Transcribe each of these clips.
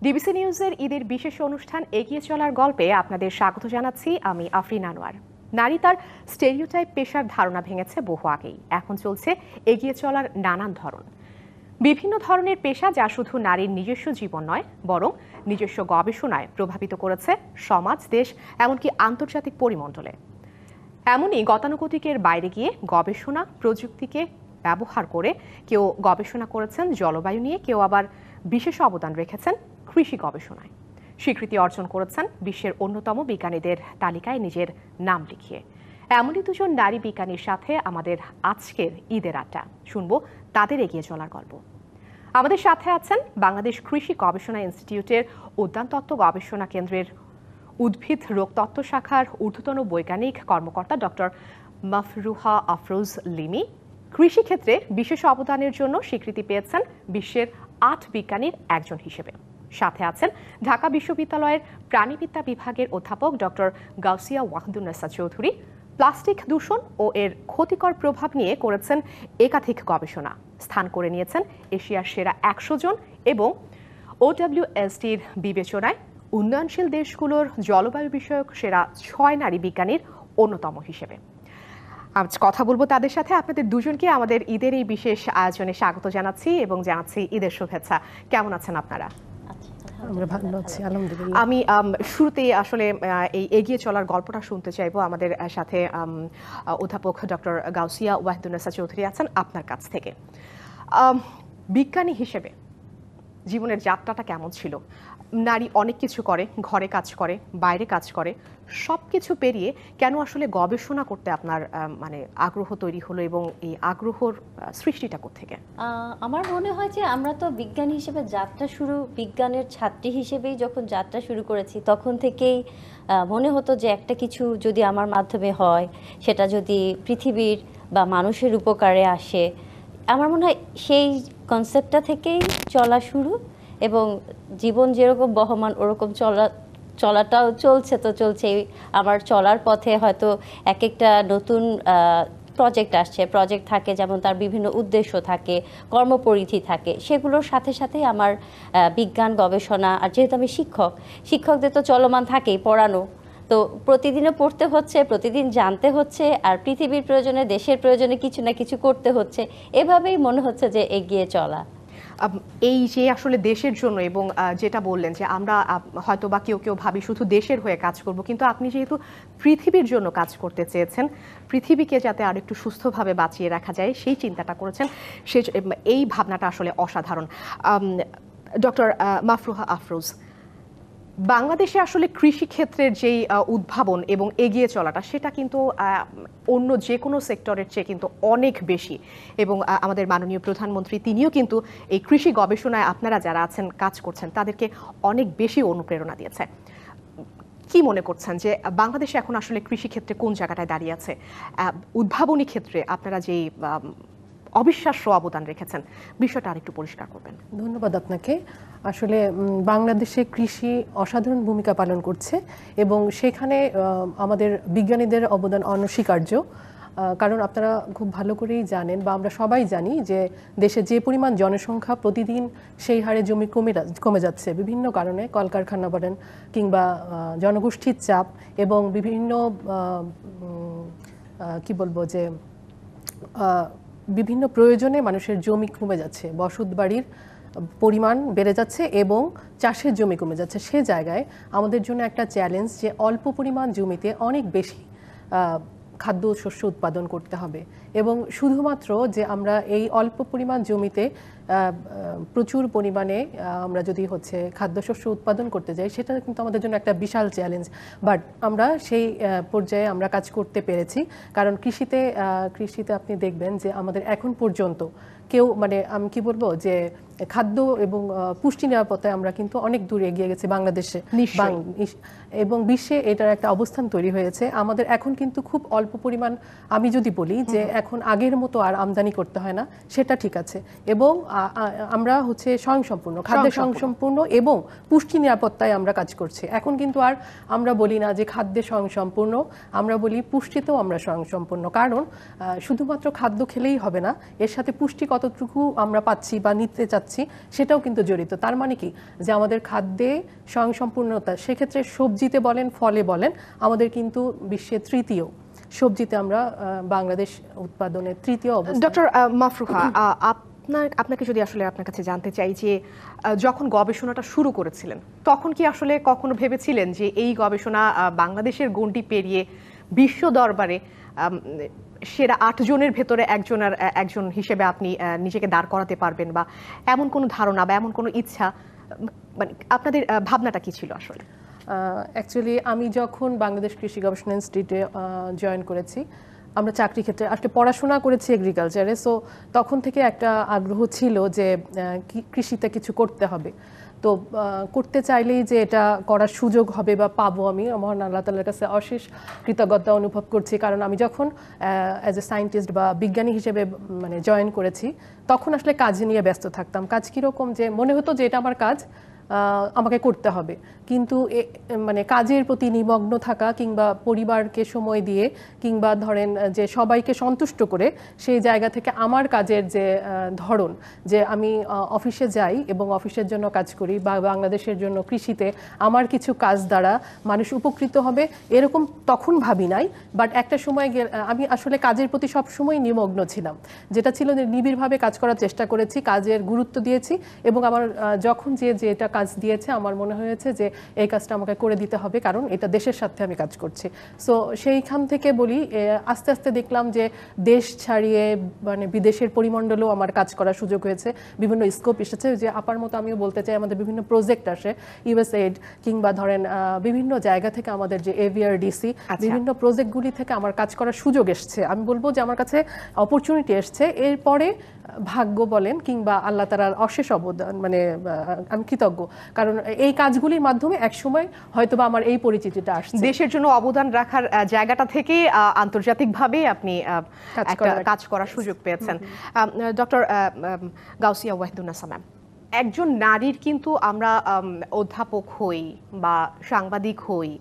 DBC নিউজের ঈদের বিশেষ অনুষ্ঠান এগিয়ে চলার গল্পে আপনাদের স্বাগত জানাচ্ছি আমি আফরিন আনোয়ার। নারী তার স্টেরিওটাইপ পেশার ধারণা ভেঙেছে বহু আগেই। এখন চলছে এগিয়ে চলার নানান ধরন, বিভিন্ন ধরনের পেশা যা শুধু নারীর নিজস্ব জীবন নয় বরং নিজস্ব গবেষণায় প্রভাবিত করেছে সমাজ, দেশ, এমনকি আন্তর্জাতিক পরিমণ্ডলে। এমনই গতানুগতিকের বাইরে গিয়ে গবেষণা প্রযুক্তিকে ব্যবহার করে কেউ গবেষণা করেছেন জলবায়ু নিয়ে, কেউ আবার বিশেষ অবদান রেখেছেন কৃষি গবেষণায়। স্বীকৃতি অর্জন করেছেন বিশ্বের অন্যতম বিজ্ঞানীদের তালিকায় নিজের নাম লিখিয়ে। এমনই দুজন নারী বিজ্ঞানীর সাথে আমাদের আজকের ঈদের আড্ডা, শুনবো তাদের এগিয়ে চলার গল্প। আমাদের সাথে আছেন বাংলাদেশ কৃষি গবেষণা ইনস্টিটিউটের উদ্যানতত্ত্ব গবেষণা কেন্দ্রের উদ্ভিদ রোগতত্ত্ব শাখার ঊর্ধ্বতন বৈজ্ঞানিক কর্মকর্তা ডক্টর মাফরুহা আফরোজ লিমি। কৃষিক্ষেত্রে বিশেষ অবদানের জন্য স্বীকৃতি পেয়েছেন বিশ্বের 8 বিজ্ঞানীর একজন হিসেবে। সাথে আছেন ঢাকা বিশ্ববিদ্যালয়ের প্রাণীবিদ্যা বিভাগের অধ্যাপক ডক্টর গাউসিয়া ওয়াহিদুন্নেসা চৌধুরী। প্লাস্টিক দূষণ ও এর ক্ষতিকর প্রভাব নিয়ে করেছেন একাধিক গবেষণা, স্থান করে নিয়েছেন এশিয়ার সেরা 100 জন এবং OWSDর বিবেচনায় উন্নয়নশীল দেশগুলোর জলবায়ু বিষয়ক সেরা 6 নারী বিজ্ঞানীর অন্যতম হিসেবে। আজ কথা বলবো তাদের সাথে। আপনাদের দুজনকে আমাদের ঈদের এই বিশেষ আয়োজনে স্বাগত জানাচ্ছি এবং জানাচ্ছি ঈদের শুভেচ্ছা। কেমন আছেন আপনারা? আমরা ভালো আছি, আলহামদুলিল্লাহ। আমি শুরুতেই আসলে এই এগিয়ে চলার গল্পটা শুনতে চাইবো। আমাদের সাথে অধ্যাপক ডক্টর গাউসিয়া ওয়াহিদুন্নেসা চৌধুরী আছেন, আপনার কাছ থেকে। বিজ্ঞানী হিসেবে জীবনের যাত্রাটা কেমন ছিল? নারী অনেক কিছু করে, ঘরে কাজ করে, বাইরে কাজ করে, সব কিছু পেরিয়ে কেন আসলে গবেষণা করতে আপনার মানে আগ্রহ তৈরি হলো এবং এই আগ্রহর সৃষ্টিটা কোত্থেকে? আমার মনে হয় যে আমরা তো বিজ্ঞানী হিসেবে যাত্রা শুরু, বিজ্ঞানের ছাত্রী হিসেবেই যখন যাত্রা শুরু করেছি তখন থেকেই মনে হতো যে একটা কিছু যদি আমার মাধ্যমে হয়, সেটা যদি পৃথিবীর বা মানুষের উপকারে আসে। আমার মনে হয় সেই কনসেপ্টটা থেকেই চলা শুরু, এবং জীবন যেরকম বহমান ওরকম চলাটাও চলছে। তো চলছেই। আমার চলার পথে হয়তো এক একটা নতুন প্রজেক্ট আসছে, প্রজেক্ট থাকে, যেমন তার বিভিন্ন উদ্দেশ্য থাকে, কর্মপরিধি থাকে, সেগুলোর সাথে সাথেই আমার বিজ্ঞান গবেষণা। আর যেহেতু আমি শিক্ষকদের তো চলমান থাকেই পড়ানো, তো প্রতিদিনও পড়তে হচ্ছে, প্রতিদিন জানতে হচ্ছে, আর পৃথিবীর প্রয়োজনে, দেশের প্রয়োজনে কিছু না কিছু করতে হচ্ছে। এভাবেই মনে হচ্ছে যে এগিয়ে চলা। এই যে আসলে দেশের জন্য, এবং যেটা বললেন যে আমরা হয়তো বা কেউ ভাবি শুধু দেশের হয়ে কাজ করব, কিন্তু আপনি যেহেতু পৃথিবীর জন্য কাজ করতে চেয়েছেন, পৃথিবীকে যাতে আর একটু সুস্থভাবে বাঁচিয়ে রাখা যায় সেই চিন্তাটা করেছেন, এই ভাবনাটা আসলে অসাধারণ। ডক্টর মাফরুহা আফরোজ, বাংলাদেশে আসলে কৃষিক্ষেত্রের যেই উদ্ভাবন এবং এগিয়ে চলাটা, সেটা কিন্তু অন্য যে কোনো সেক্টরের চেয়ে কিন্তু অনেক বেশি। এবং আমাদের মাননীয় প্রধানমন্ত্রী তিনিও কিন্তু এই কৃষি গবেষণায় আপনারা যারা আছেন, কাজ করছেন, তাদেরকে অনেক বেশি অনুপ্রেরণা দিয়েছে। কি মনে করছেন যে বাংলাদেশে এখন আসলে কৃষিক্ষেত্রে কোন জায়গাটায় দাঁড়িয়ে আছে? উদ্ভাবনী ক্ষেত্রে আপনারা যেই অবিশ্বাস্য অবদান রেখেছেন, বিষয়টা আরেকটু পরিষ্কার করবেন। ধন্যবাদ আপনাকে। আসলে বাংলাদেশে কৃষি অসাধারণ ভূমিকা পালন করছে এবং সেখানে আমাদের বিজ্ঞানীদের অবদান অনস্বীকার্য। কারণ আপনারা খুব ভালো করেই জানেন, বা আমরা সবাই জানি, যে দেশে যে পরিমাণ জনসংখ্যা প্রতিদিন সেই হারে জমি কমে যাচ্ছে বিভিন্ন কারণে, কলকারখানা বলেন কিংবা জনগোষ্ঠীর চাপ এবং বিভিন্ন কি বলবো যে বিভিন্ন প্রয়োজনে মানুষের জমি কমে যাচ্ছে, বসত বাড়ির পরিমাণ বেড়ে যাচ্ছে এবং চাষের জমি কমে যাচ্ছে। সে জায়গায় আমাদের জন্য একটা চ্যালেঞ্জ যে অল্প পরিমাণ জমিতে অনেক বেশি খাদ্য শস্য উৎপাদন করতে হবে, এবং শুধুমাত্র যে আমরা এই অল্প পরিমাণ জমিতে প্রচুর পরিমাণে আমরা যদি খাদ্যশস্য উৎপাদন করতে যাই, সেটা কিন্তু আমাদের জন্য একটা বিশাল চ্যালেঞ্জ। বাট আমরা সেই পর্যায়ে আমরা কাজ করতে পেরেছি, কারণ কৃষিতে আপনি দেখবেন যে আমাদের এখন পর্যন্ত কেউ আমি কি বলবো যে খাদ্য এবং পুষ্টি নিরাপত্তায় আমরা কিন্তু অনেক দূর এগিয়ে গেছি বাংলাদেশে এবং বিশ্বে এটার একটা অবস্থান তৈরি হয়েছে। আমাদের এখন কিন্তু খুব অল্প পরিমাণ, আমি যদি বলি যে এখন আগের মতো আর আমদানি করতে হয় না, সেটা ঠিক আছে, এবং আমরা স্বয়ংসম্পূর্ণ, খাদ্য স্বয়ংসম্পূর্ণ এবং পুষ্টি নিরাপত্তায় আমরা কাজ করছি। এখন কিন্তু আর আমরা বলি না যে খাদ্যে স্বয়ংসম্পূর্ণ, আমরা বলি পুষ্টিতেও আমরা স্বয়ংসম্পূর্ণ। কারণ শুধুমাত্র খাদ্য খেলেই হবে না, এর সাথে পুষ্টি কতটুকু আমরা পাচ্ছি বা নিতে চাচ্ছি খাচ্ছি সেটাও কিন্তু জড়িত। তার মানে কি যে আমাদের খাদ্যে স্বয়ংসম্পূর্ণতা, সেক্ষেত্রে সবজিতে বলেন ফলে বলেন আমাদের কিন্তু বিশ্বে তৃতীয়, সবজিতে আমরা বাংলাদেশ উৎপাদনের তৃতীয় অবস্থান। ডক্টর মাফরুহা, আপনাকে যদি আসলে আপনার কাছে জানতে চাই যে যখন গবেষণাটা শুরু করেছিলেন তখন কি আসলে কখনো ভেবেছিলেন যে এই গবেষণা বাংলাদেশের গণ্ডি পেরিয়ে বিশ্ব দরবারে সেরা 8 জনের ভেতরে একজন হিসেবে আপনি নিজেকে দাঁড় করাতে পারবেন, বা এমন কোনো ধারণা বা এমন কোনো ইচ্ছা, মানে আপনাদের ভাবনাটা কি ছিল আসলে? অ্যাকচুয়ালি আমি যখন বাংলাদেশ কৃষি গবেষণা ইনস্টিটিউটে জয়েন করেছি, আমরা চাকরি ক্ষেত্রে আসলে পড়াশোনা করেছি এগ্রিকালচারে, সো তখন থেকে একটা আগ্রহ ছিল যে কৃষিতে কিছু করতে হবে। তো করতে চাইলেই যে এটা করার সুযোগ হবে বা পাবো, আমি মহান আল্লাহ তাআলার কাছে অশেষ কৃতজ্ঞতা অনুভব করছি। কারণ আমি যখন অ্যাজ এ সায়েন্টিস্ট বা বিজ্ঞানী হিসেবে মানে জয়েন করেছি, তখন আসলে কাজ নিয়ে ব্যস্ত থাকতাম। কাজ কীরকম, যে মনে হতো যে এটা আমার কাজ, আমাকে করতে হবে, কিন্তু মানে কাজের প্রতি নিমগ্ন থাকা কিংবা পরিবারকে সময় দিয়ে কিংবা ধরেন যে সবাইকে সন্তুষ্ট করে সেই জায়গা থেকে আমার কাজের যে ধরন, যে আমি অফিসে যাই এবং অফিসের জন্য কাজ করি বা বাংলাদেশের জন্য কৃষিতে আমার কিছু কাজ দ্বারা মানুষ উপকৃত হবে, এরকম তখন ভাবি নাই। বাট একটা সময় আমি আসলে কাজের প্রতি সবসময় নিমগ্ন ছিলাম, যেটা ছিল যে নিবিড়ভাবে কাজ করার চেষ্টা করেছি, কাজের গুরুত্ব দিয়েছি এবং আমার যখন যেটা কাজ দিয়েছে আমার মনে হয়েছে যে এই কাজটা আমাকে করে দিতে হবে, কারণ এটা দেশের সাথে আমি কাজ করছি। সো সেইখান থেকে বলি আস্তে আস্তে দেখলাম যে দেশ ছাড়িয়ে মানে বিদেশের পরিমণ্ডলেও আমার কাজ করার সুযোগ হয়েছে, বিভিন্ন স্কোপ এসেছে। যে আপার মতো আমিও বলতে চাই, আমাদের বিভিন্ন প্রজেক্ট আসে, ইউএসএইড কিংবা ধরেন বিভিন্ন জায়গা থেকে আমাদের যে AVRDC, বিভিন্ন প্রজেক্টগুলি থেকে আমার কাজ করার সুযোগ এসছে। আমি বলবো যে আমার কাছে অপরচুনিটি এসছে, এরপরে ভাগ্য বলেন কিংবা আল্লাহ তাআলার অশেষ অবদান, মানে আমি কৃতজ্ঞ, কারণ এই কাজগুলির মাধ্যমে একসময় হয়তোবা আমার এই পরিচিতিটা আসছে। দেশের জন্য অবদান রাখার জায়গাটা থেকে আন্তর্জাতিকভাবে আপনি কাজ করার সুযোগ পেয়েছেন। ডক্টর গাউসিয়া ওয়াহিদুন্নেছা ম্যাম, একজন নারীর কিন্তু আমরা অধ্যাপক হই বা সাংবাদিক হই,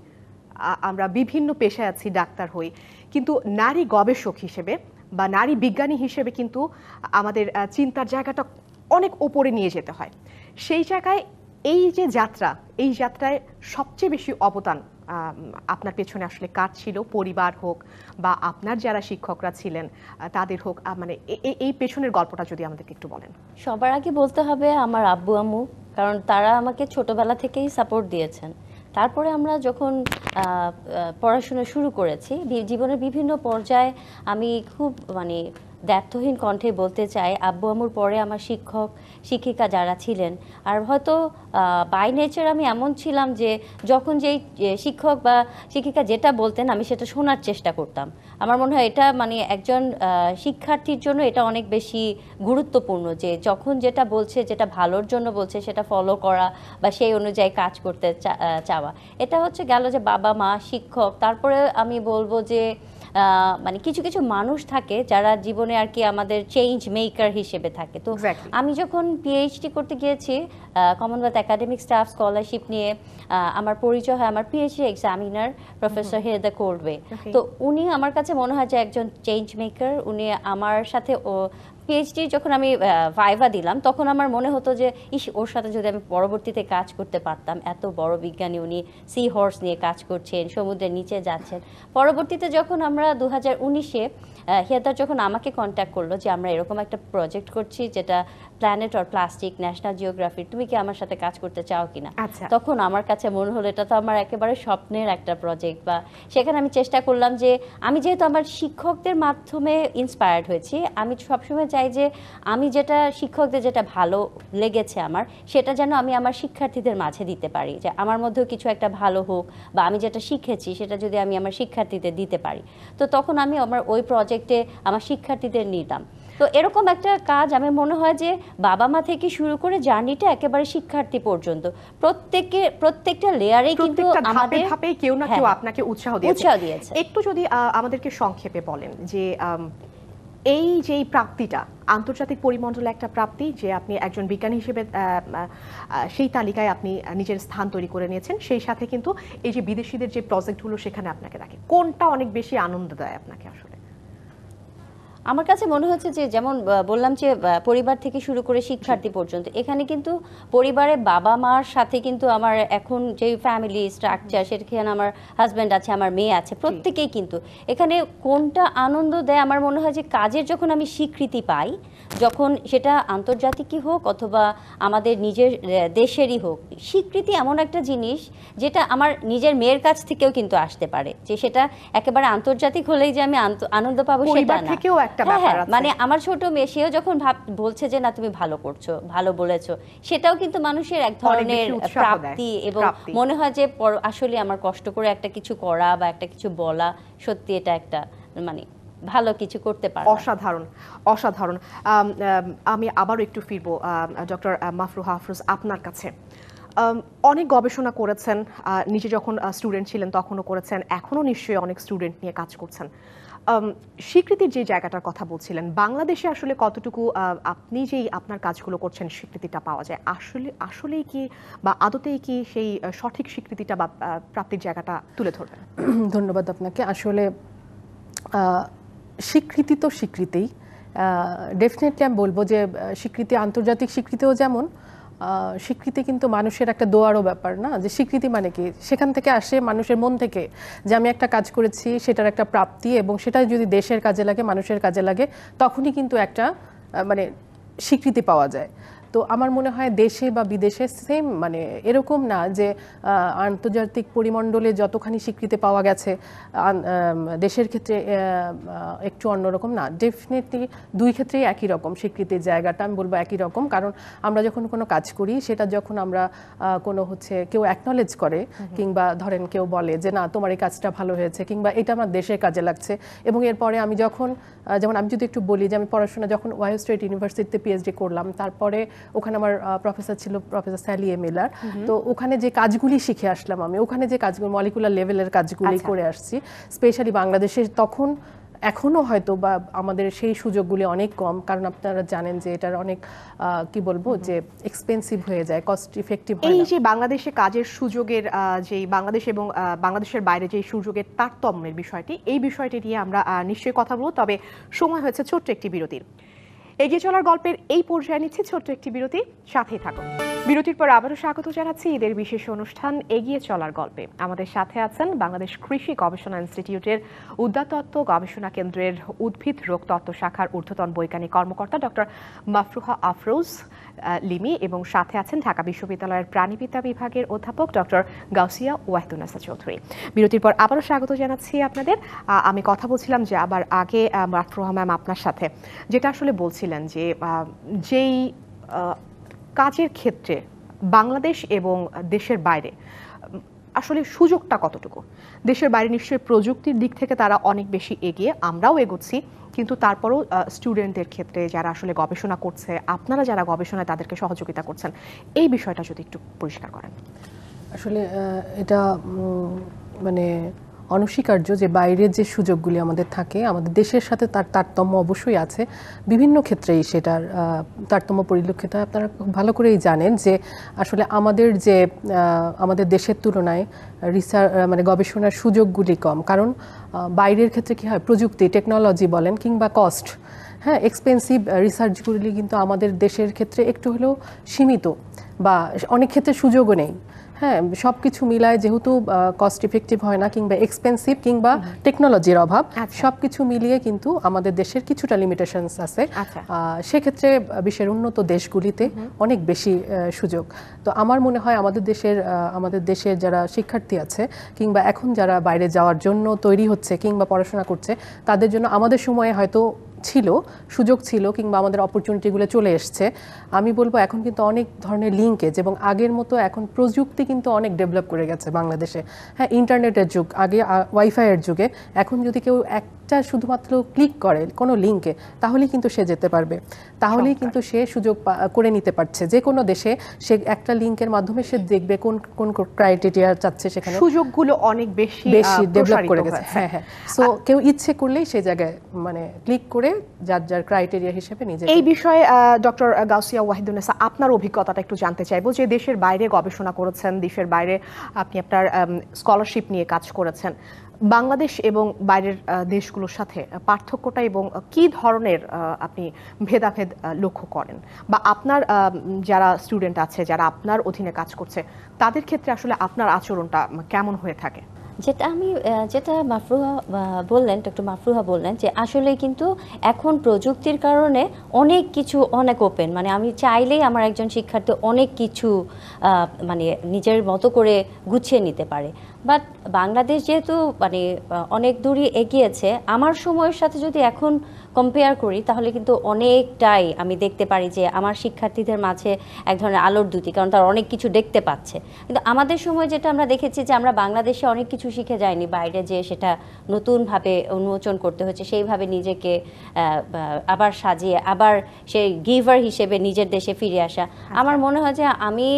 আমরা বিভিন্ন পেশায় আছি, ডাক্তার হই, কিন্তু নারী গবেষক হিসেবে বা নারী বিজ্ঞানী হিসেবে কিন্তু আমাদের চিন্তার জায়গাটা অনেক ওপরে নিয়ে যেতে হয়। সেই জায়গায় এই যে এই যাত্রায় সবচেয়ে বেশি অবদান আপনার পেছনে আসলে কার ছিল? পরিবার হোক বা আপনার যারা শিক্ষকরা ছিলেন তাদের হোক, মানে এই পেছনের গল্পটা যদি আমাদেরকে একটু বলেন। সবার আগে বলতে হবে আমার আব্বু আম্মু, কারণ তারা আমাকে ছোটবেলা থেকেই সাপোর্ট দিয়েছেন। তারপরে আমরা যখন পড়াশোনা শুরু করেছি, জীবনের বিভিন্ন পর্যায়ে আমি খুব মানে দ্ব্যর্থহীন কণ্ঠে বলতে চাই, আব্বু আম্মুর পরে আমার শিক্ষক শিক্ষিকা যারা ছিলেন। আর হয়তো বাই নেচার আমি এমন ছিলাম যে যখন যেই শিক্ষক বা শিক্ষিকা যেটা বলতেন আমি সেটা শোনার চেষ্টা করতাম। আমার মনে হয় এটা মানে একজন শিক্ষার্থীর জন্য এটা অনেক বেশি গুরুত্বপূর্ণ, যে যখন যেটা বলছে, যেটা ভালোর জন্য বলছে সেটা ফলো করা বা সেই অনুযায়ী কাজ করতে চাওয়া। এটা হচ্ছে গেল যে বাবা মা শিক্ষক। তারপরে আমি বলবো যে মানে কিছু কিছু মানুষ থাকে যারা জীবনে আর কি আমাদের চেঞ্জ মেকার হিসেবে থাকে। তো আমি যখন পিএইচডি করতে গিয়েছি কমনওয়েলথ একাডেমিক স্টাফ স্কলারশিপ নিয়ে, আমার পরিচয় হয় আমার পিএইচডি এক্সামিনার প্রফেসর হেদা কোল্ডওয়ে। তো উনি আমার কাছে মনে হয় যে একজন চেঞ্জ মেকার। উনি আমার সাথে পিএইচডি যখন আমি ভাইভা দিলাম তখন আমার মনে হতো যে ওর সাথে যদি আমি পরবর্তীতে কাজ করতে পারতাম। এত বড় বিজ্ঞানী, উনি সি হর্স নিয়ে কাজ করছেন, সমুদ্রের নিচে যাচ্ছেন। পরবর্তীতে যখন আমরা 2019-এ হেদার যখন আমাকে কন্ট্যাক্ট করলো যে আমরা এরকম একটা প্রজেক্ট করছি যেটা প্ল্যানেট অর প্লাস্টিক, ন্যাশনাল জিওগ্রাফির, তুমি কি আমার সাথে কাজ করতে চাও কিনা, তখন আমার কাছে মনে হলো এটা তো আমার একেবারে স্বপ্নের একটা প্রজেক্ট। বা সেখানে আমি চেষ্টা করলাম যে আমি যেহেতু আমার শিক্ষকদের মাধ্যমে ইন্সপায়ার্ড হয়েছি, আমি সবসময় চাই যে আমি যেটা শিক্ষকদের যেটা ভালো লেগেছে আমার, সেটা যেন আমি আমার শিক্ষার্থীদের মাঝে দিতে পারি, যে আমার মধ্যেও কিছু একটা ভালো হোক, বা আমি যেটা শিখেছি সেটা যদি আমি আমার শিক্ষার্থীদের দিতে পারি। তো তখন আমি আমার ওই প্রজেক্টে আমার শিক্ষার্থীদের নিতাম। তো এরকম একটা কাজ আমার মনে হয় যে বাবা মা থেকে শুরু করে জার্নিটা একেবারে শিক্ষার্থী পর্যন্ত প্রত্যেকটা লেয়ারে কিন্তু আমাদের কেউ না কেউ আপনাকে উৎসাহ দিয়েছে। একটু যদি আমাদেরকে সংক্ষেপে বলেন যে এই যে প্রাপ্তিটা আন্তর্জাতিক পরিমণ্ডলে একটা প্রাপ্তি, যে আপনি একজন বিজ্ঞানী হিসেবে সেই তালিকায় আপনি নিজের স্থান তৈরি করে নিয়েছেন, সেই সাথে কিন্তু এই যে বিদেশিদের যে প্রজেক্টগুলো সেখানে আপনাকে রাখে, কোনটা অনেক বেশি আনন্দ দেয় আপনাকে আসলে? আমার কাছে মনে হচ্ছে যে যেমন বললাম যে পরিবার থেকে শুরু করে শিক্ষার্থী পর্যন্ত এখানে কিন্তু পরিবারে বাবা মার সাথে কিন্তু আমার এখন যে ফ্যামিলি স্ট্রাকচার সেখানে আমার হাজব্যান্ড আছে, আমার মেয়ে আছে, প্রত্যেকেই কিন্তু এখানে কোনটা আনন্দ দেয় আমার মনে হয় যে কাজের যখন আমি স্বীকৃতি পাই, যখন সেটা আন্তর্জাতিকই হোক অথবা আমাদের নিজের দেশেরই হোক, স্বীকৃতি এমন একটা জিনিস যেটা আমার নিজের মেয়ের কাছ থেকেও কিন্তু আসতে পারে, যে সেটা একেবারে আন্তর্জাতিক হলেই যে আমি আনন্দ পাবো সেটা পরিবার না। থেকেও একটা ব্যাপার আছে। মানে আমার ছোট মেয়ে সেও যখন বলছে যে না তুমি ভালো করছো, ভালো বলেছো, সেটাও কিন্তু মানুষের এক ধরনের বেশি উৎসাহ দেয়। প্রাপ্তি এবং প্রাপ্তি। মনে হয় যে আসলে আমার কষ্ট করে একটা কিছু করা বা একটা কিছু বলা সত্যি এটা একটা মানে ভালো কিছু করতে পারা। অসাধারণ, অসাধারণ। আমি আবারও একটু ফিরবো ডক্টর মাফরুহা আফরোজ আপনার কাছে। অনেক গবেষণা করেছেন, নিজে যখন স্টুডেন্ট ছিলেন তখনও করেছেন, এখনও নিশ্চয়ই অনেক স্টুডেন্ট নিয়ে কাজ করছেন। স্বীকৃতির যে জায়গাটার কথা বলছিলেন, বাংলাদেশে আসলে কতটুকু আপনি যেই আপনার কাজগুলো করছেন স্বীকৃতিটা পাওয়া যায়, আসলেই কি বা আদতেই কি সেই সঠিক স্বীকৃতিটা বা প্রাপ্তির জায়গাটা তুলে ধরবেন? ধন্যবাদ আপনাকে। আসলে স্বীকৃতি তো স্বীকৃতিই, ডেফিনেটলি আমি বলবো যে স্বীকৃতি, আন্তর্জাতিক স্বীকৃতিও যেমন, স্বীকৃতি কিন্তু মানুষের একটা দোয়ারও ব্যাপার না, যে স্বীকৃতি মানে কি সেখান থেকে আসে মানুষের মন থেকে, যে আমি একটা কাজ করেছি সেটার একটা প্রাপ্তি, এবং সেটা যদি দেশের কাজে লাগে, মানুষের কাজে লাগে, তখনই কিন্তু একটা মানে স্বীকৃতি পাওয়া যায়। তো আমার মনে হয় দেশে বা বিদেশে সেম, মানে এরকম না যে আন্তর্জাতিক পরিমণ্ডলে যতখানি স্বীকৃতি পাওয়া গেছে দেশের ক্ষেত্রে একটু অন্যরকম না। ডেফিনেটলি দুই ক্ষেত্রেই একই রকম স্বীকৃতির জায়গাটা, আমি বলবো একই রকম। কারণ আমরা যখন কোনো কাজ করি, সেটা যখন আমরা কোনো কেউ অ্যাকনলেজ করে, কিংবা ধরেন কেউ বলে যে না তোমার এই কাজটা ভালো হয়েছে, কিংবা এটা আমার দেশের কাজে লাগছে, এবং এরপরে আমি যখন যেমন আমি যদি একটু বলি যে আমি পড়াশোনা যখন ওহাইও স্টেট ইউনিভার্সিটিতে পিএইচডি করলাম, তারপরে ওখানে আমার প্রফেসর ছিল প্রফেসর স্যালি এ মিলার। তো ওখানে যে কাজগুলি শিখে আসলাম আমি, ওখানে যে কাজগুলো মলিকুলার লেভেলের কাজগুলি করে আসছি, স্পেশালি বাংলাদেশে তখন, এখনও হয়তো বা আমাদের সেই সুযোগগুলি অনেক কম, কারণ আপনারা জানেন যে এটার অনেক কি বলবো যে এক্সপেন্সিভ হয়ে যায়, কস্ট ইফেক্টিভ হয় না। এই যে বাংলাদেশে কাজের সুযোগের যে বাংলাদেশ এবং বাংলাদেশের বাইরে যে সুযোগের তারতম্যের বিষয়টি, এই বিষয়টি নিয়ে আমরা নিশ্চয়ই কথা বলবো, তবে সময় হয়েছে ছোট্ট একটি বিরতির। এগিয়ে চলার গল্পের এই পর্যায়ে নিচ্ছে ছোট্ট একটি বিরতি, সাথেই থাকুন। বিরতির পর আবারও স্বাগত জানাচ্ছি ঈদের বিশেষ অনুষ্ঠান এগিয়ে চলার গল্পে। আমাদের সাথে আছেন বাংলাদেশ কৃষি গবেষণা ইনস্টিটিউটের উদ্যানতত্ত্ব গবেষণা কেন্দ্রের উদ্ভিদ রোগ তত্ত্ব শাখার ঊর্ধ্বতন বৈজ্ঞানিক কর্মকর্তা ডক্টর মাফরুহা আফরোজ লিমি, এবং সাথে আছেন ঢাকা বিশ্ববিদ্যালয়ের প্রাণীবিদ্যা বিভাগের অধ্যাপক ডক্টর গাউসিয়া ওয়াহিদুন্নেসা চৌধুরী। বিরতির পর আবারও স্বাগত জানাচ্ছি আপনাদের। আমি কথা বলছিলাম যে আবার আগে মাফরুহা ম্যাম আপনার সাথে, যেটা আসলে বলছিলেন যে যেই কাজের ক্ষেত্রে বাংলাদেশ এবং দেশের বাইরে আসলে সুযোগটা কতটুকু। দেশের বাইরে নিশ্চয়ই প্রযুক্তির দিক থেকে তারা অনেক বেশি এগিয়ে, আমরাও এগোচ্ছি, কিন্তু তারপরও স্টুডেন্টদের ক্ষেত্রে যারা আসলে গবেষণা করছে, আপনারা যারা গবেষণায় তাদেরকে সহযোগিতা করছেন, এই বিষয়টা যদি একটু পরিষ্কার করেন। আসলে এটা মানে অনস্বীকার্য যে বাইরের যে সুযোগগুলি আমাদের থাকে, আমাদের দেশের সাথে তার তারতম্য অবশ্যই আছে, বিভিন্ন ক্ষেত্রেই সেটার তারতম্য পরিলক্ষিত হয়। আপনারা খুব ভালো করেই জানেন যে আসলে আমাদের দেশের তুলনায় মানে গবেষণার সুযোগগুলি কম, কারণ বাইরের ক্ষেত্রে কি হয়, প্রযুক্তি, টেকনোলজি বলেন কিংবা কস্ট, হ্যাঁ, এক্সপেন্সিভ রিসার্চগুলি কিন্তু আমাদের দেশের ক্ষেত্রে একটু হলেও সীমিত, বা অনেক ক্ষেত্রে সুযোগও নেই। হ্যাঁ, সব কিছু মিলায় যেহেতু কস্ট ইফেক্টিভ হয় না, কিংবা এক্সপেন্সিভ, কিংবা টেকনোলজির অভাব, সব কিছু মিলিয়ে কিন্তু আমাদের দেশের কিছুটা লিমিটেশনস আছে। সেক্ষেত্রে বিশ্বের উন্নত দেশগুলিতে অনেক বেশি সুযোগ। তো আমার মনে হয় আমাদের দেশের যারা শিক্ষার্থী আছে, কিংবা এখন যারা বাইরে যাওয়ার জন্য তৈরি হচ্ছে কিংবা পড়াশোনা করছে, তাদের জন্য আমাদের সময়ে হয়তো সুযোগ ছিল, কিংবা আমাদের অপরচুনিটিগুলো চলে এসছে। আমি বলবো এখন কিন্তু অনেক ধরনের লিঙ্কেজ, এবং আগের মতো এখন প্রযুক্তি কিন্তু অনেক ডেভেলপ করে গেছে বাংলাদেশে। হ্যাঁ, ইন্টারনেটের যুগ, আগে ওয়াইফাইয়ের যুগে, এখন যদি কেউ একটা শুধুমাত্র ক্লিক করে কোনো লিঙ্কে, তাহলেই কিন্তু সে যেতে পারবে, তাহলেই কিন্তু সে সুযোগ করে নিতে পারছে। যে কোনো দেশে সে একটা লিঙ্কের মাধ্যমে সে দেখবে কোন কোন ক্রাইটেরিয়া চাচ্ছে, সেখানে সুযোগগুলো অনেক বেশি ডেভেলপ করে গেছে। হ্যাঁ হ্যাঁ, সো কেউ ইচ্ছে করলেই সেই জায়গায় মানে ক্লিক করে যার যার ক্রাইটেরিয়া হিসেবে নিজে। এই বিষয়ে ডক্টর গাউসিয়া ওয়াহিদুন্নেসা, আপনার অভিজ্ঞতাটা একটু জানতে চাইবো, যে দেশের বাইরে গবেষণা করেছেন, দেশের বাইরে আপনি আপনার স্কলারশিপ নিয়ে কাজ করেছেন, বাংলাদেশ এবং বাইরের দেশগুলোর সাথে পার্থক্যটা এবং কি ধরনের আপনি ভেদাভেদ লক্ষ্য করেন, বা আপনার যারা স্টুডেন্ট আছে, যারা আপনার অধীনে কাজ করছে, তাদের ক্ষেত্রে আসলে আপনার আচরণটা কেমন হয়ে থাকে? যেটা মাফরুহা বললেন, ডক্টর মাফরুহা বললেন যে আসলে কিন্তু এখন প্রযুক্তির কারণে অনেক কিছু অনেক ওপেন, মানে আমি চাইলেই আমার একজন শিক্ষার্থী অনেক কিছু মানে নিজের মতো করে গুছিয়ে নিতে পারে। বাট বাংলাদেশ যেহেতু মানে অনেক দূরই এগিয়েছে, আমার সময়ের সাথে যদি এখন কম্পেয়ার করি তাহলে কিন্তু অনেকটাই আমি দেখতে পারি যে আমার শিক্ষার্থীদের মাঝে এক ধরনের আলোর দ্যুতি, কারণ তারা অনেক কিছু দেখতে পাচ্ছে। কিন্তু আমাদের সময় যেটা আমরা দেখেছি যে আমরা বাংলাদেশে অনেক কিছু শিখে যাইনি, বাইরে যে সেটা নতুনভাবে উন্মোচন করতে হচ্ছে, সেইভাবে নিজেকে আবার সাজিয়ে আবার সেই গিভার হিসেবে নিজের দেশে ফিরে আসা। আমার মনে হয় যে আমি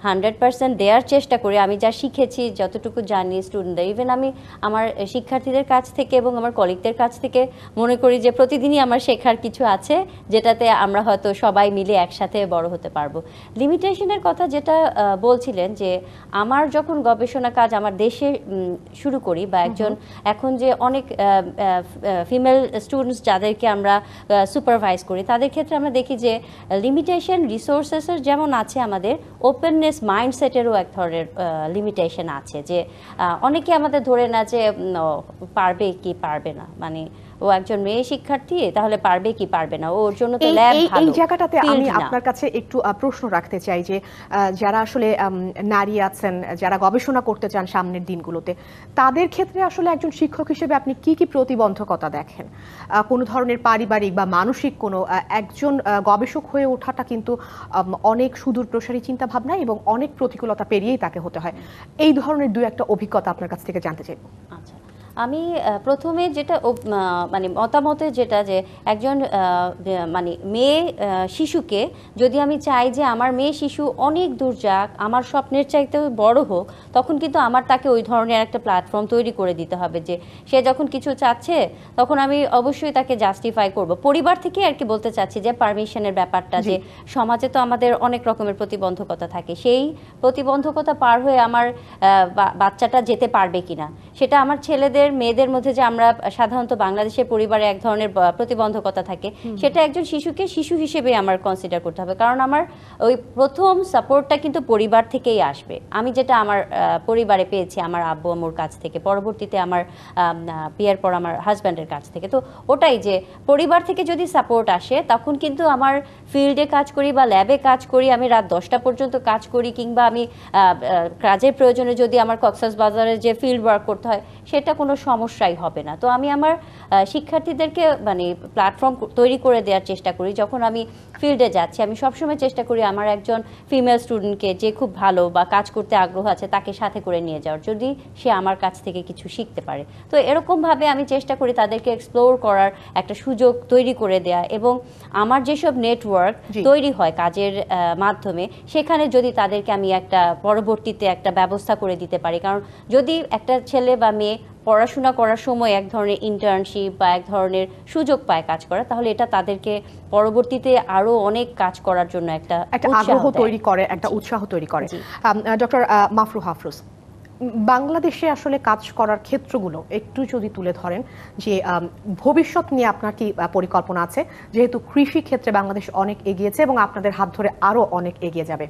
100% দেওয়ার চেষ্টা করি। আমি যা শিখেছি, যতটুকু জানি স্টুডেন্টদের, ইভেন আমি আমার শিক্ষার্থীদের কাছ থেকে এবং আমার কলিগদের কাছ থেকে মনে করি যে প্রতিদিনই আমার শেখার কিছু আছে, যেটাতে আমরা হয়তো সবাই মিলে একসাথে বড় হতে পারবো। লিমিটেশনের কথা যেটা বলছিলেন, যে আমার যখন গবেষণা কাজ আমার দেশে শুরু করি, বা একজন এখন যে অনেক ফিমেল স্টুডেন্টস যাদেরকে আমরা সুপারভাইজ করি, তাদের ক্ষেত্রে আমরা দেখি যে লিমিটেশন রিসোর্সেসের যেমন আছে, আমাদের ওপেননেস মাইন্ডসেটেরও এক ধরনের লিমিটেশন আছে। যে অনেকে আমাদের ধরে না যে পারবে কি পারবে না, মানে ও একজন মেয়ে শিক্ষার্থী, তাহলে পারবে কি পারবে না, ওর জন্য তো ল্যাব ভালো। এই জায়গাটাতে আমি আপনার কাছে একটু প্রশ্ন রাখতে চাই যে যারা আসলে নারী আছেন, যারা গবেষণা করতে চান সামনের দিনগুলোতে, তাদের ক্ষেত্রে আসলে একজন শিক্ষক হিসেবে আপনি কি কি প্রতিবন্ধকতা দেখেন? কোনো ধরনের পারিবারিক বা মানসিক কোনো, একজন গবেষক হয়ে ওঠাটা কিন্তু অনেক সুদূর প্রসারী চিন্তা ভাবনা এবং অনেক প্রতিকূলতা পেরিয়েই তাকে হতে হয়। এই ধরনের দু একটা অভিজ্ঞতা আপনার কাছ থেকে জানতে চাইব। আচ্ছা, আমি প্রথমে যেটা মানে মতামতে যেটা, যে একজন মানে মেয়ে শিশুকে যদি আমি চাই যে আমার মেয়ে শিশু অনেক দূর যাক, আমার স্বপ্নের চাইতে বড় হোক, তখন কিন্তু আমার তাকে ওই ধরনের একটা প্ল্যাটফর্ম তৈরি করে দিতে হবে। যে সে যখন কিছু চাচ্ছে, তখন আমি অবশ্যই তাকে জাস্টিফাই করব। পরিবার থেকে আর কি বলতে চাচ্ছি যে পারমিশনের ব্যাপারটা, যে সমাজে তো আমাদের অনেক রকমের প্রতিবন্ধকতা থাকে, সেই প্রতিবন্ধকতা পার হয়ে আমার বাচ্চাটা যেতে পারবে কিনা, সেটা আমার ছেলেদের মেয়েদের মধ্যে যে আমরা সাধারণত বাংলাদেশের পরিবারে এক ধরনের প্রতিবন্ধকতা থাকে, সেটা একজন শিশুকে শিশু হিসেবে আমার কনসিডার করতে হবে। কারণ আমার ওই প্রথম সাপোর্টটা কিন্তু পরিবার থেকেই আসবে। আমি যেটা আমার পরিবারে পেয়েছি আমার আব্বু আম্মুর কাছ থেকে, পরবর্তীতে আমার বিয়ের পর আমার হাজব্যান্ডের কাছ থেকে, তো ওটাই যে পরিবার থেকে যদি সাপোর্ট আসে, তখন কিন্তু আমার ফিল্ডে কাজ করি বা ল্যাবে কাজ করি, আমি রাত 10টা পর্যন্ত কাজ করি, কিংবা আমি কাজের প্রয়োজনে যদি আমার কক্সবাজারে যে ফিল্ড ওয়ার্ক করতে হয়, সেটা কোনো সমস্যাই হবে না। তো আমি আমার শিক্ষার্থীদেরকে মানে প্ল্যাটফর্ম তৈরি করে দেওয়ার চেষ্টা করি। যখন আমি ফিল্ডে যাচ্ছি, আমি সবসময় চেষ্টা করি আমার একজন ফিমেল স্টুডেন্টকে, যে খুব ভালো বা কাজ করতে আগ্রহ আছে, তাকে সাথে করে নিয়ে যাওয়ার, যদি সে আমার কাছ থেকে কিছু শিখতে পারে। তো এরকমভাবে আমি চেষ্টা করি তাদেরকে এক্সপ্লোর করার একটা সুযোগ তৈরি করে দেয়া, এবং আমার যেসব নেটওয়ার্ক তৈরি হয় কাজের মাধ্যমে, সেখানে যদি তাদেরকে আমি একটা পরবর্তীতে একটা ব্যবস্থা করে দিতে পারি। কারণ যদি একটা ছেলে বা মেয়ে পড়াশোনা করার সময় এক ধরনের ইন্টার্নশিপ বা এক ধরনের সুযোগ পায় কাজ করা, তাহলে এটা তাদেরকে পরবর্তীতে আরো অনেক কাজ করার জন্য একটা আগ্রহ তৈরি করে, একটা উৎসাহ তৈরি করে। ডক্টর মাফরুহা আফরোজ, বাংলাদেশে আসলে কাজ করার ক্ষেত্রগুলো একটু যদি তুলে ধরেন, যে ভবিষ্যৎ নিয়ে আপনার কি পরিকল্পনা আছে? যেহেতু কৃষি ক্ষেত্রে বাংলাদেশ অনেক এগিয়েছে এবং আপনাদের হাত ধরে আরো অনেক এগিয়ে যাবে,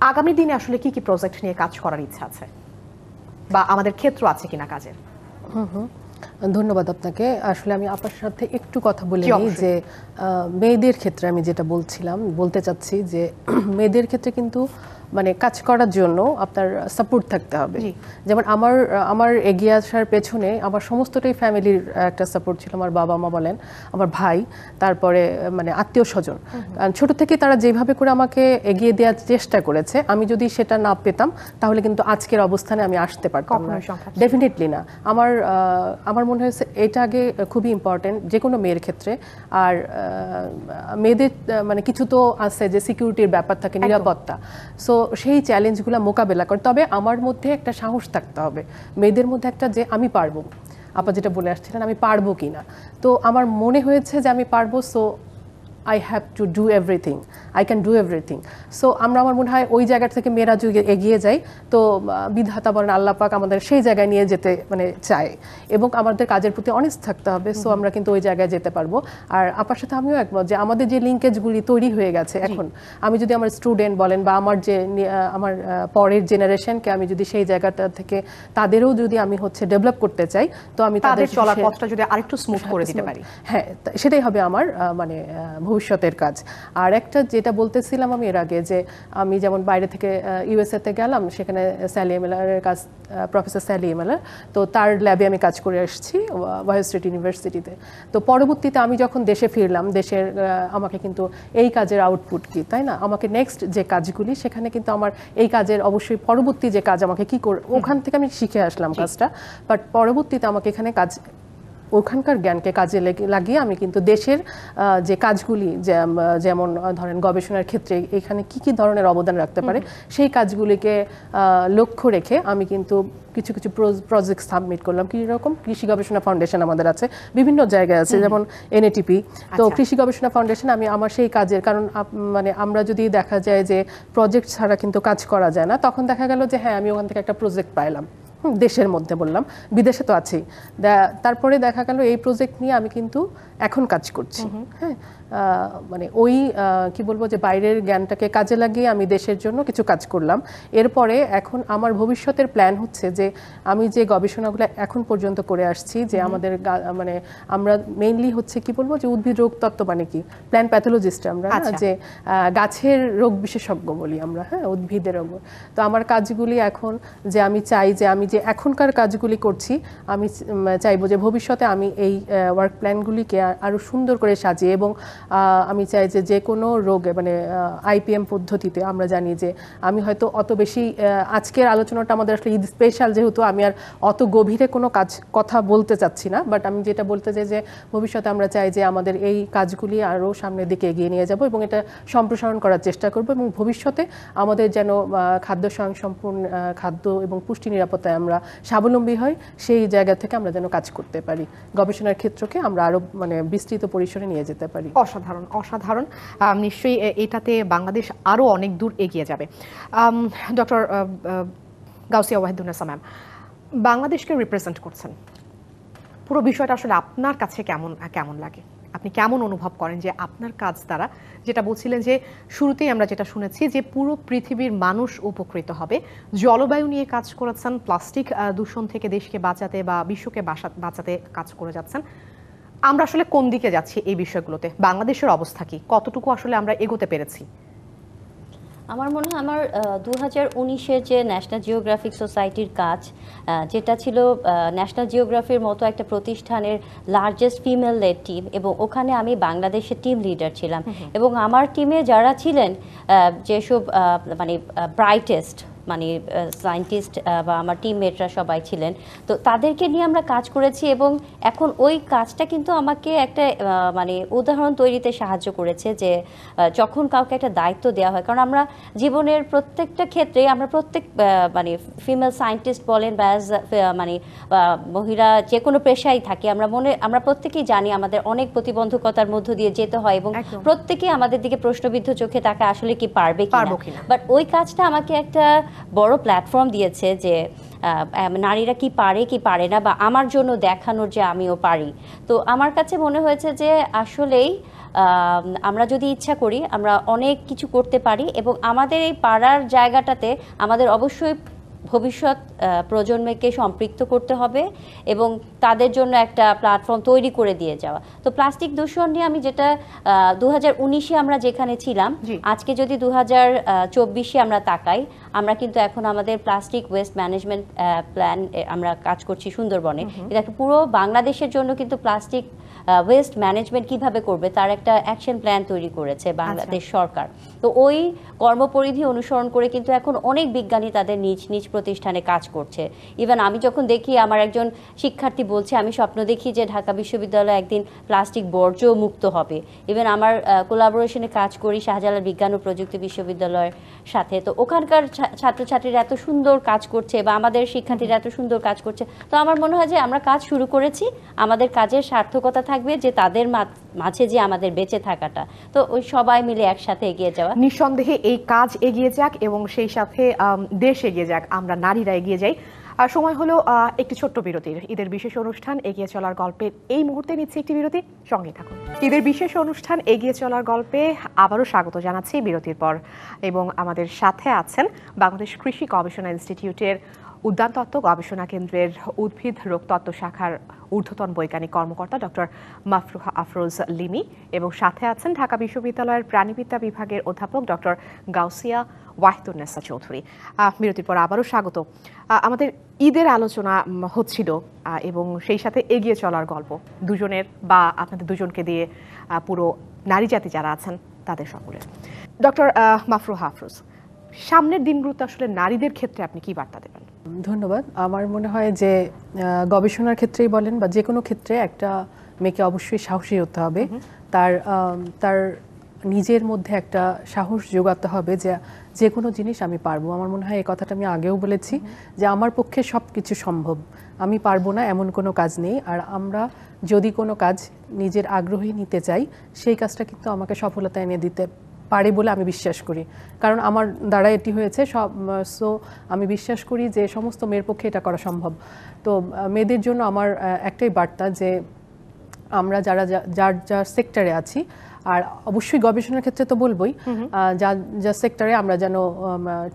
আগামী দিনে আসলে কি কি প্রজেক্ট নিয়ে কাজ করার ইচ্ছা আছে, বা আমাদের ক্ষেত্র আছে কিনা কাজের? ধন্যবাদ আপনাকে। আসলে আমি আপনার সাথে একটু কথা বলে নিই যে মেয়েদের ক্ষেত্রে আমি যেটা বলতে চাচ্ছি, যে মেয়েদের ক্ষেত্রে কিন্তু মানে কাজ করার জন্য আপনার সাপোর্ট থাকতে হবে। যেমন আমার এগিয়ে আসার পেছনে আমার সমস্তটাই ফ্যামিলির একটা সাপোর্ট ছিল। আমার বাবা মা বলেন, আমার ভাই, তারপরে মানে আত্মীয় স্বজন, ছোট থেকে তারা যেভাবে করে আমাকে এগিয়ে দেওয়ার চেষ্টা করেছে, আমি যদি সেটা না পেতাম তাহলে কিন্তু আজকের অবস্থানে আমি আসতে পারতাম না, ডেফিনেটলি না। আমার মনে হয়েছে এটা আগে খুবই ইম্পর্টেন্ট যে কোনো মেয়ের ক্ষেত্রে। আর মেয়েদের মানে কিছু তো আছে যে সিকিউরিটির ব্যাপার থাকে, নিরাপত্তা, সো সেই চ্যালেঞ্জগুলো মোকাবেলা করে। তবে আমার মধ্যে একটা সাহস থাকতে হবে, মেয়েদের মধ্যে একটা, যে আমি পারবো। আপা যেটা বলে আসছিলেন, আমি পারবো কিনা, তো আমার মনে হয়েছে যে আমি পারবো। So I have to do everything, I can do everything. So আমরা আমার মনে হয় ওই জায়গা থেকে মেয়েরা যদি এগিয়ে যাই, তো বিধাতা বলেন আল্লাহ পাক আমাদের সেই জায়গায় নিয়ে যেতে মানে চায়, এবং আমাদের কাজের প্রতি অনেস্ট থাকতে হবে। সো আমরা কিন্তু ওই জায়গায় যেতে পারবো। আর আপার সাথে আমিও একমত যে আমাদের যে লিঙ্কেজগুলি তৈরি হয়ে গেছে এখন, আমি যদি আমার স্টুডেন্ট বলেন বা আমার যে আমার পরের জেনারেশনকে আমি যদি সেই জায়গাটা থেকে তাদেরও যদি আমি হচ্ছে ডেভেলপ করতে চাই, তো আমি তাদের চলার পথটা যদি আরেকটু স্মুথ করে দিতে পারি, হ্যাঁ সেটাই হবে আমার মানে ভবিষ্যতের কাজ। আর একটা যেটা বলতেছিলাম আমি এর আগে, যে আমি যেমন বাইরে থেকে ইউএসএ তে গেলাম, সেখানে স্যালি এমেলারের কাজ, প্রফেসর স্যালি এমেলার, তো তার ল্যাবে আমি কাজ করে আসছি ওহাইও স্টেট ইউনিভার্সিটিতে। তো পরবর্তীতে আমি যখন দেশে ফিরলাম, দেশের আমাকে কিন্তু এই কাজের আউটপুট কি, তাই না, আমাকে নেক্সট যে কাজগুলি সেখানে কিন্তু আমার এই কাজের অবশ্যই পরবর্তী যে কাজ আমাকে কি করে, ওখান থেকে আমি শিখে আসলাম কাজটা, বাট পরবর্তীতে আমাকে এখানে কাজ, ওখানকার জ্ঞানকে কাজে লাগিয়ে আমি কিন্তু দেশের যে কাজগুলি, যেমন ধরেন গবেষণার ক্ষেত্রে এখানে কি কি ধরনের অবদান রাখতে পারে, সেই কাজগুলিকে লক্ষ্য রেখে আমি কিন্তু কিছু কিছু প্রজেক্ট সাবমিট করলাম। কি রকম, কৃষি গবেষণা ফাউন্ডেশন আমাদের আছে, বিভিন্ন জায়গায় আছে, যেমন এনএটিপি। তো কৃষি গবেষণা ফাউন্ডেশন আমি আমার সেই কাজের, কারণ মানে আমরা যদি দেখা যায় যে প্রজেক্ট ছাড়া কিন্তু কাজ করা যায় না, তখন দেখা গেল যে হ্যাঁ আমি ওখান থেকে একটা প্রজেক্ট পাইলাম, দেশের মধ্যে বললাম, বিদেশে তো আছেই। তারপরে দেখা গেল এই প্রজেক্ট নিয়ে আমি কিন্তু এখন কাজ করছি। হ্যাঁ, মানে ওই কি বলবো, যে বাইরের জ্ঞানটাকে কাজে লাগিয়ে আমি দেশের জন্য কিছু কাজ করলাম। এরপরে এখন আমার ভবিষ্যতের প্ল্যান হচ্ছে যে আমি যে গবেষণাগুলো এখন পর্যন্ত করে আসছি, যে আমাদের মানে আমরা মেইনলি হচ্ছে কি বলবো, যে উদ্ভিদ রোগ তত্ত্ব মানে কি, প্ল্যান্ট প্যাথোলজিস্ট আমরা, যে গাছের রোগ বিশেষজ্ঞ বলি আমরা, হ্যাঁ, উদ্ভিদের রোগ। তো আমার কাজগুলি এখন, যে আমি চাই যে আমি যে এখনকার কাজগুলি করছি, আমি চাইবো যে ভবিষ্যতে আমি এই ওয়ার্ক প্ল্যানগুলিকে আরো সুন্দর করে সাজিয়ে, এবং আমি চাই যে যে কোনো রোগে মানে আইপিএম পদ্ধতিতে, আমরা জানি যে আমি হয়তো অত বেশি, আজকের আলোচনাটা আমাদের আসলে ঈদ স্পেশাল, যেহেতু আমি আর অত গভীরে কোনো কথা বলতে চাচ্ছি না, বাট আমি যেটা বলতে চাই যে ভবিষ্যতে আমরা চাই যে আমাদের এই কাজগুলি আরও সামনের দিকে এগিয়ে নিয়ে যাব, এবং এটা সম্প্রসারণ করার চেষ্টা করব, এবং ভবিষ্যতে আমাদের যেন খাদ্য স্বয়ংসম্পূর্ণ খাদ্য এবং পুষ্টি নিরাপত্তায় আমরা স্বাবলম্বী হই, সেই জায়গা থেকে আমরা যেন কাজ করতে পারি, গবেষণার ক্ষেত্রকে আমরা আরো মানে বিস্তৃত পরিসরে নিয়ে যেতে পারি। অসাধারণ, অসাধারণ। নিশ্চয়ই এটাতে বাংলাদেশ আরো অনেক দূর এগিয়ে যাবে। ডক্টর গাউসিয়া ওয়াহিদুন্নেসা ম্যাম, বাংলাদেশকে রিপ্রেজেন্ট করছেন, পুরো বিষয়টা আসলে আপনার কাছে কেমন লাগে? আপনি কেমন অনুভব করেন যে আপনার কাজ দ্বারা, যেটা বলছিলেন যে শুরুতেই আমরা যেটা শুনেছি যে পুরো পৃথিবীর মানুষ উপকৃত হবে, জলবায়ু নিয়ে কাজ করেছেন, প্লাস্টিক দূষণ থেকে দেশকে বাঁচাতে বা বিশ্বকে বাঁচাতে কাজ করে যাচ্ছেন, আমরা আসলে কোন দিকে যাচ্ছি এই বিষয়গুলোতে? বাংলাদেশের অবস্থা কি, কতটুকু আসলে আমরা এগোতে পেরেছি? আমার মনে হয় আমার 2019-এর যে ন্যাশনাল জিওগ্রাফিক সোসাইটির কাজ, যেটা ছিল ন্যাশনাল জিওগ্রাফির মতো একটা প্রতিষ্ঠানের লার্জেস্ট ফিমেল লেড টিম, এবং ওখানে আমি বাংলাদেশের টিম লিডার ছিলাম, এবং আমার টিমে যারা ছিলেন যেসব মানে ব্রাইটেস্ট মানে সায়েন্টিস্ট বা আমার টিমমেটরা সবাই ছিলেন, তো তাদেরকে নিয়ে আমরা কাজ করেছি, এবং এখন ওই কাজটা কিন্তু আমাকে একটা মানে উদাহরণ তৈরিতে সাহায্য করেছে, যে যখন কাউকে একটা দায়িত্ব দেওয়া হয়, কারণ আমরা জীবনের প্রত্যেকটা ক্ষেত্রে আমরা প্রত্যেক ফিমেল সায়েন্টিস্ট বলেন বা মানে মহিলা যে কোনো পেশায় থাকি, আমরা প্রত্যেকেই জানি আমাদের অনেক প্রতিবন্ধকতার মধ্য দিয়ে যেতে হয়, এবং প্রত্যেকেই আমাদের দিকে প্রশ্নবিদ্ধ চোখে তাকায় আসলে কি পারবে কিনা। বাট ওই কাজটা আমাকে একটা বড় প্ল্যাটফর্ম দিয়েছে, যে নারীরা কি পারে কি পারে না, বা আমার জন্য দেখানোর যে আমিও পারি। তো আমার কাছে মনে হয়েছে যে আসলেই আমরা যদি ইচ্ছা করি আমরা অনেক কিছু করতে পারি, এবং আমাদের এই পাড়ার জায়গাটাতে আমাদের অবশ্যই ভবিষ্যৎ প্রজন্মকে সম্পৃক্ত করতে হবে, এবং তাদের জন্য একটা প্ল্যাটফর্ম তৈরি করে দিয়ে যাওয়া। তো প্লাস্টিক দূষণ নিয়ে আমি যেটা 2019-এ আমরা যেখানে ছিলাম, আজকে যদি 2024-এ আমরা তাকাই, আমরা কিন্তু এখন আমাদের প্লাস্টিক ওয়েস্ট ম্যানেজমেন্ট প্ল্যান আমরা কাজ করছি সুন্দরবনে। এটা পুরো বাংলাদেশের জন্য কিন্তু প্লাস্টিক ওয়েস্ট ম্যানেজমেন্ট কিভাবে করবে তার একটা অ্যাকশন প্ল্যান তৈরি করেছে বাংলাদেশ সরকার। তো ওই কর্মপরিধি অনুসরণ করে কিন্তু এখন অনেক বিজ্ঞানী তাদের নিজ নিজ প্রতিষ্ঠানে কাজ করছে। ইভেন আমি যখন দেখি, আমার একজন শিক্ষার্থী বলছে, আমি স্বপ্ন দেখি যে ঢাকা বিশ্ববিদ্যালয় একদিন প্লাস্টিক বর্জ্য মুক্ত হবে। ইভেন আমার কোলাবোরেশনে কাজ করি শাহজালাল বিজ্ঞান ও প্রযুক্তি বিশ্ববিদ্যালয়ের সাথে, তো ওখানকার ছাত্রছাত্রীরা এত সুন্দর কাজ করছে বা আমাদের শিক্ষার্থীরা এত সুন্দর কাজ করছে। তো আমার মনে হয় যে আমরা কাজ শুরু করেছি, আমাদের কাজের সার্থকতা থাকবে যে তাদের মাঝে যে আমাদের বেঁচে থাকাটা, তো ওই সবাই মিলে একসাথে এগিয়ে যাওয়া। নিঃসন্দেহে এই কাজ এগিয়ে যাক এবং সেই সাথে দেশ এগিয়ে যাক, আমরা নারীরা এগিয়ে যাই। আর সময় হলো একটি ছোট্ট বিরতির। ঈদের বিশেষ অনুষ্ঠান এগিয়ে চলার গল্পের এই মুহূর্তে নিচ্ছে একটি বিরতি, সঙ্গে থাকুন। ঈদের বিশেষ অনুষ্ঠান এগিয়ে চলার গল্পে আবারও স্বাগত জানাচ্ছি বিরতির পর, এবং আমাদের সাথে আছেন বাংলাদেশ কৃষি গবেষণা ইনস্টিটিউটের উদ্যানতত্ত্ব গবেষণা কেন্দ্রের উদ্ভিদ রোগতত্ত্ব শাখার ঊর্ধ্বতন বৈজ্ঞানিক কর্মকর্তা ডক্টর মাফরুহা আফরোজ লিমি, এবং সাথে আছেন ঢাকা বিশ্ববিদ্যালয়ের প্রাণীবিদ্যা বিভাগের অধ্যাপক ডক্টর গাউসিয়া ওয়াহিদুন্নেসা চৌধুরী। বিরতির পর আবারও স্বাগত। আমাদের ঈদের আলোচনা হচ্ছিল এবং সেই সাথে এগিয়ে চলার গল্প দুজনের, বা আপনাদের দুজনকে দিয়ে পুরো নারী জাতি যারা আছেন তাদের সকলের। ডক্টর মাফরুহা আফরোজ, সামনের দিনগুলোতে আসলে নারীদের ক্ষেত্রে আপনি কি বার্তা দেবেন? ধন্যবাদ। আমার মনে হয় যে গবেষণার ক্ষেত্রেই বলেন বা যে কোনো ক্ষেত্রে একটা মেয়েকে অবশ্যই সাহসী হতে হবে। তার নিজের মধ্যে একটা সাহস যোগাতে হবে যে যে কোনো জিনিস আমি পারবো। আমার মনে হয় এই কথাটা আমি আগেও বলেছি যে আমার পক্ষে সব কিছু সম্ভব, আমি পারবো না এমন কোনো কাজ নেই। আর আমরা যদি কোনো কাজ নিজের আগ্রহে নিতে চাই, সেই কাজটা কিন্তু আমাকে সফলতা এনে দিতে পারে বলে আমি বিশ্বাস করি। কারণ আমার দ্বারা এটি হয়েছে সো আমি বিশ্বাস করি যে সমস্ত মেয়ের পক্ষে এটা করা সম্ভব। তো মেয়েদের জন্য আমার একটাই বার্তা যে আমরা যারা যার সেক্টরে আছি, আর অবশ্যই গবেষণার ক্ষেত্রে তো বলবোই, যা সেক্টরে আমরা যেন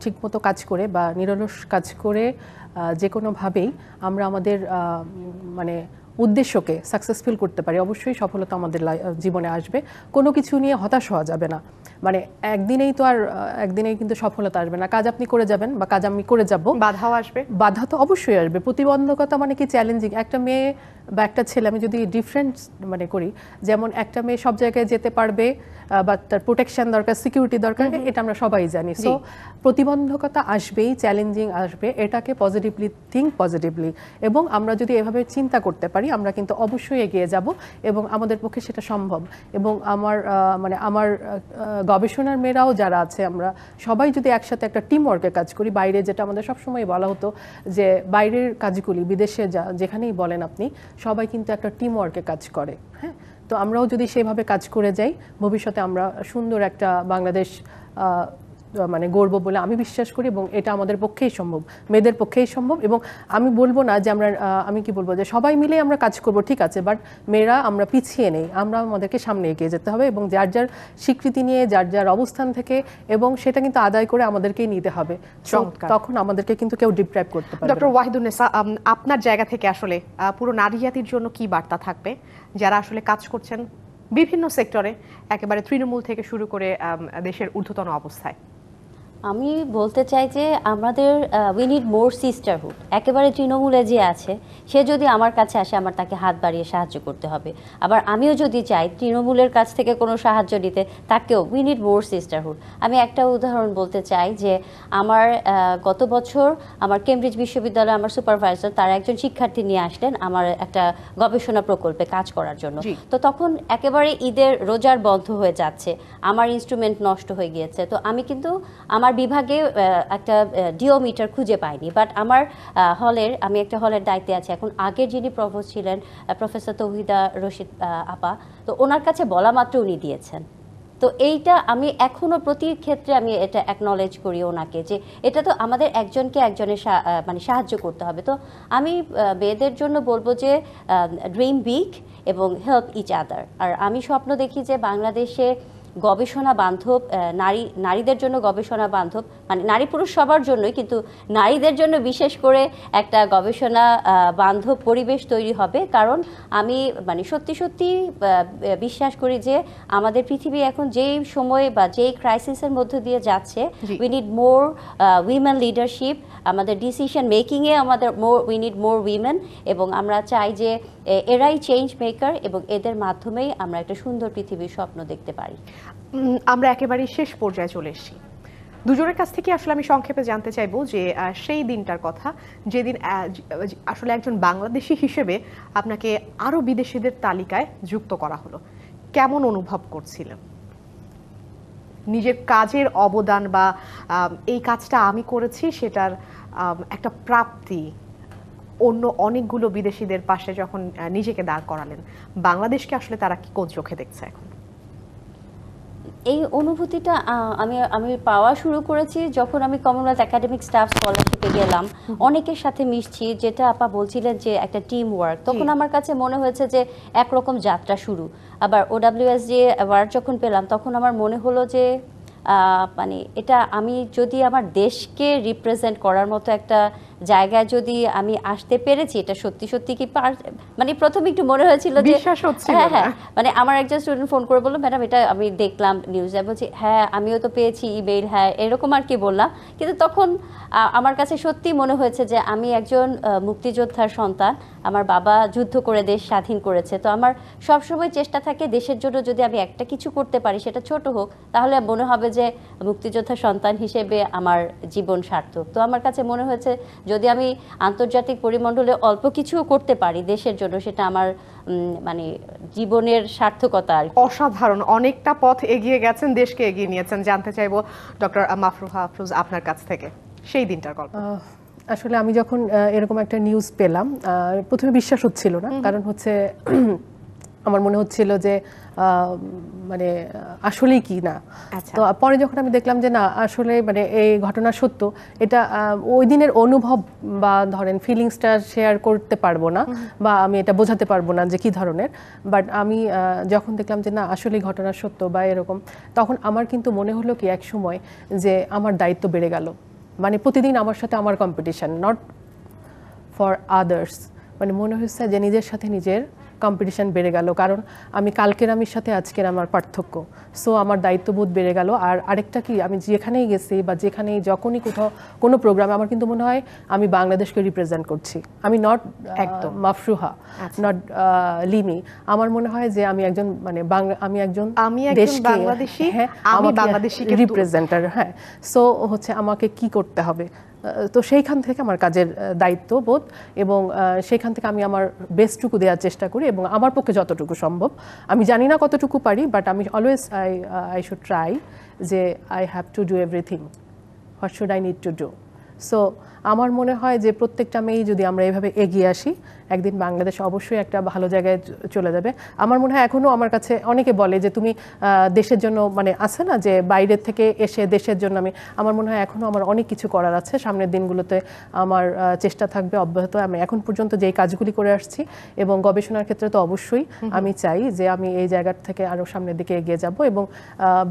ঠিকমতো কাজ করে বা নিরলস কাজ করে যে কোনোভাবেই আমরা আমাদের মানে উদ্দেশ্যকে সাকসেসফুল করতে পারি, অবশ্যই সফলতা আমাদের জীবনে আসবে। কোনো কিছু নিয়ে হতাশ হওয়া যাবে না। মানে একদিনেই কিন্তু সফলতা আসবে না। কাজ আপনি করে যাবেন বা কাজ আমি করে যাব, বাধাও আসবে। বাধা তো অবশ্যই আসবে। প্রতিবন্ধকতা মানে কি চ্যালেঞ্জিং। একটা মেয়ে বা একটা ছেলে, আমি যদি ডিফারেন্ট মানে করি, যেমন একটা মেয়ে সব জায়গায় যেতে পারবে বা তার প্রোটেকশন দরকার, সিকিউরিটি দরকার, এটা আমরা সবাই জানি। সো প্রতিবন্ধকতা আসবেই, চ্যালেঞ্জিং আসবে, এটাকে পজিটিভলি থিঙ্ক পজিটিভলি, এবং আমরা যদি এভাবে চিন্তা করতে পারি আমরা কিন্তু অবশ্যই এগিয়ে যাব এবং আমাদের পক্ষে সেটা সম্ভব। এবং আমার গবেষণার মেয়েরাও যারা আছে, আমরা সবাই যদি একসাথে একটা টিম ওয়ার্কে কাজ করি, বাইরে যেটা আমাদের সবসময় বলা হতো যে বাইরের কাজগুলি বিদেশে যেখানেই বলেন আপনি, সবাই কিন্তু একটা টিম ওয়ার্কে কাজ করে। হ্যাঁ, তো আমরাও যদি সেভাবে কাজ করে যাই, ভবিষ্যতে আমরা সুন্দর একটা বাংলাদেশ মানে গর্ব বলে আমি বিশ্বাস করি, এবং এটা আমাদের পক্ষেই সম্ভব, মেয়েদের পক্ষেই সম্ভব। এবং আমি বলবো না যে আমি কি বলবো যে সবাই মিলে আমরা কাজ করব, ঠিক আছে, বাট মেয়েরা আমরা পিছিয়ে নেই, আমরা আমাদেরকে সামনে এগিয়ে যেতে হবে এবং যার যার স্বীকৃতি নিয়ে যার অবস্থান থেকে, এবং সেটা কিন্তু আদায় করে আমাদেরকেই নিতে হবে। তখন আমাদেরকে কিন্তু কেউ ডিপ্রাইভ করতে পারবে না। ডক্টর ওয়াহিদুন্নেসা, আপনার জায়গা থেকে আসলে পুরো নারী জাতির জন্য কি বার্তা থাকবে যারা আসলে কাজ করছেন বিভিন্ন সেক্টরে, একেবারে তৃণমূল থেকে শুরু করে দেশের ঊর্ধ্বতন অবস্থায়? আমি বলতে চাই যে আমাদের উই নিড মোর সিস্টারহুড। একেবারে তৃণমূলে যে আছে সে যদি আমার কাছে আসে, আমার তাকে হাত বাড়িয়ে সাহায্য করতে হবে। আবার আমিও যদি চাই তৃণমূলের কাছ থেকে কোনো সাহায্য নিতে, তাকেও উই নিড মোর সিস্টারহুড। আমি একটা উদাহরণ বলতে চাই যে আমার গত বছর আমার কেমব্রিজ বিশ্ববিদ্যালয়ে আমার সুপারভাইজার তার একজন শিক্ষার্থী নিয়ে আসলেন আমার একটা গবেষণা প্রকল্পে কাজ করার জন্য। তো তখন একেবারে ঈদের রোজার বন্ধ হয়ে যাচ্ছে, আমার ইনস্ট্রুমেন্ট নষ্ট হয়ে গিয়েছে। তো আমি কিন্তু আমার বিভাগে একটা ডিওমিটার খুঁজে পাইনি, বাট আমার আমি একটা হলের দায়িত্বে আছি এখন। আগের যিনি প্রভোস্ট ছিলেন প্রফেসর তৌহিদা রশিদ আপা, তো ওনার কাছে বলা মাত্র উনি দিয়েছেন। তো এইটা আমি এখনো প্রতি ক্ষেত্রে আমি এটা অ্যাকনলেজ করি ওনাকে, যে এটা তো আমাদের একজনকে একজনের মানে সাহায্য করতে হবে। তো আমি মেয়েদের জন্য বলবো যে ড্রিম বিগ এবং হেল্প ইচ আদার। আর আমি স্বপ্ন দেখি যে বাংলাদেশে গবেষণা বান্ধব নারীদের জন্য গবেষণা বান্ধব, মানে নারী পুরুষ সবার জন্যই, কিন্তু নারীদের জন্য বিশেষ করে একটা গবেষণা বান্ধব পরিবেশ তৈরি হবে। কারণ আমি মানে সত্যি সত্যি বিশ্বাস করি যে আমাদের পৃথিবী এখন যেই সময় বা যেই ক্রাইসিসের মধ্য দিয়ে যাচ্ছে, we need more women leadership. আমাদের ডিসিশন মেকিংয়ে উই নিড মোর উইমেন, এবং আমরা চাই যে এরাই চেঞ্জ মেকার এবং এদের মাধ্যমেই আমরা একটা সুন্দর পৃথিবীর স্বপ্ন দেখতে পারি। আমরা একেবারে শেষ পর্যায়ে চলে এসেছি। দুজনের কাছ থেকে আসলে আমি সংক্ষেপে জানতে চাইবো যে সেই দিনটার কথা যেদিন আসলে একজন বাংলাদেশি হিসেবে আপনাকে আরো বিদেশিদের তালিকায় যুক্ত করা হলো, কেমন অনুভব করছিলেন? নিজের কাজের অবদান বা এই কাজটা আমি করেছি সেটার একটা প্রাপ্তি অন্য অনেকগুলো বিদেশিদের পাশে যখন নিজেকে দাঁড় করালেন, বাংলাদেশকে আসলে তারা কি কোন চোখে দেখছে এখন? এই অনুভূতিটা আমি আমি পাওয়া শুরু করেছি যখন আমি কমনওয়েলথ একাডেমিক স্টাফ স্কলারশিপে গেলাম, অনেকের সাথে মিশছি, যেটা আপা বলছিলেন যে একটা টিম ওয়ার্ক, তখন আমার কাছে মনে হয়েছে যে একরকম যাত্রা শুরু। আবার OWSJ অ্যাওয়ার্ড যখন পেলাম তখন আমার মনে হলো যে মানে এটা আমি যদি আমার দেশকে রিপ্রেজেন্ট করার মতো একটা জায়গায় যদি আমি আসতে পেরেছি, এটা সত্যি সত্যি কি মানে প্রথমে একটু মনে হয়েছিল যে বিশ্বাস হচ্ছিল হ্যাঁ হ্যাঁ, না। মানে আমার একজন স্টুডেন্ট ফোন করে বললো, ম্যাডাম এটা আমি দেখলাম নিউজে, বলছি হ্যাঁ আমিও তো পেয়েছি ইমেইল, হ্যাঁ এরকম আর কি বললাম। কিন্তু তখন আমার কাছে সত্যি মনে হয়েছে যে আমি একজন মুক্তিযোদ্ধার সন্তান, আমার বাবা যুদ্ধ করে দেশ স্বাধীন করেছে, তো আমার সবসময় চেষ্টা থাকে দেশের জন্য যদি আমি একটা কিছু করতে পারি, সেটা ছোট হোক, তাহলে মনে হবে যে মুক্তিযোদ্ধার সন্তান হিসেবে আমার জীবন সার্থক। তো আমার কাছে মনে হয়েছে যদি আমি আন্তর্জাতিক পরিমণ্ডলে অল্প কিছুও করতে পারি দেশের জন্য, সেটা আমার মানে জীবনের সার্থকতা আর কি। অসাধারণ, অনেকটা পথ এগিয়ে গেছেন, দেশকে এগিয়ে নিয়েছেন। জানতে চাইবো ডক্টর মাফরুহা আফরোজ আপনার কাছ থেকে সেই দিনটার গল্প। আসলে আমি যখন এরকম একটা নিউজ পেলাম, প্রথমে বিশ্বাস হচ্ছিল না, কারণ হচ্ছে আমার মনে হচ্ছিল যে মানে আসলেই কি না। তো পরে যখন আমি দেখলাম যে না আসলে মানে এই ঘটনা সত্য, এটা ওই দিনের অনুভব বা ধরেন ফিলিংসটা শেয়ার করতে পারবো না, বা আমি এটা বোঝাতে পারবো না যে কি ধরনের। বাট আমি যখন দেখলাম যে না আসলে ঘটনা সত্য বা এরকম, তখন আমার কিন্তু মনে হলো কি এক সময় যে আমার দায়িত্ব বেড়ে গেল। মানে প্রতিদিন আমার সাথে আমার কম্পিটিশন, নট ফর আদার্স। মানে মনে হচ্ছে যে নিজের সাথে নিজের কম্পিটিশন বেড়ে গেল, কারণ আমি কালকের আমির সাথে আজকের আমার পার্থক্য। সো আমার দায়িত্ববোধ বেড়ে গেল। আর আরেকটা কি, আমি যেখানেই গেছি বা যেখানেই যখনই কোথাও কোনো প্রোগ্রামে, আমার কিন্তু মনে হয় আমি বাংলাদেশকে রিপ্রেজেন্ট করছি। আমি নট মাফরুহা, নট লিমি। আমার মনে হয় যে আমি একজন মানে আমি একজন বাংলাদেশী, আমি বাংলাদেশীকে রিপ্রেজেন্টার। হ্যাঁ, সো হচ্ছে আমাকে কি করতে হবে, তো সেইখান থেকে আমার কাজের দায়িত্ববোধ, এবং সেইখান থেকে আমি আমার বেস্টটুকু দেওয়ার চেষ্টা করি, এবং আমার পক্ষে যতটুকু সম্ভব। আমি জানি না কতটুকু পারি, বাট আমি অলওয়েজ আই শুড ট্রাই যে I have to do everything, what should I need to do. So আমার মনে হয় যে প্রত্যেকটা মেয়েই যদি আমরা এভাবে এগিয়ে আসি, একদিন বাংলাদেশ অবশ্যই একটা ভালো জায়গায় চলে যাবে। আমার মনে হয় এখনও আমার কাছে অনেকে বলে যে তুমি দেশের জন্য, মানে আছে না যে বাইরের থেকে এসে দেশের জন্য, আমার মনে হয় এখনও আমার অনেক কিছু করার আছে। সামনের দিনগুলোতে আমার চেষ্টা থাকবে অব্যাহত। আমি এখন পর্যন্ত যেই কাজগুলি করে আসছি, এবং গবেষণার ক্ষেত্রে তো অবশ্যই আমি চাই যে আমি এই জায়গার থেকে আরও সামনের দিকে এগিয়ে যাব, এবং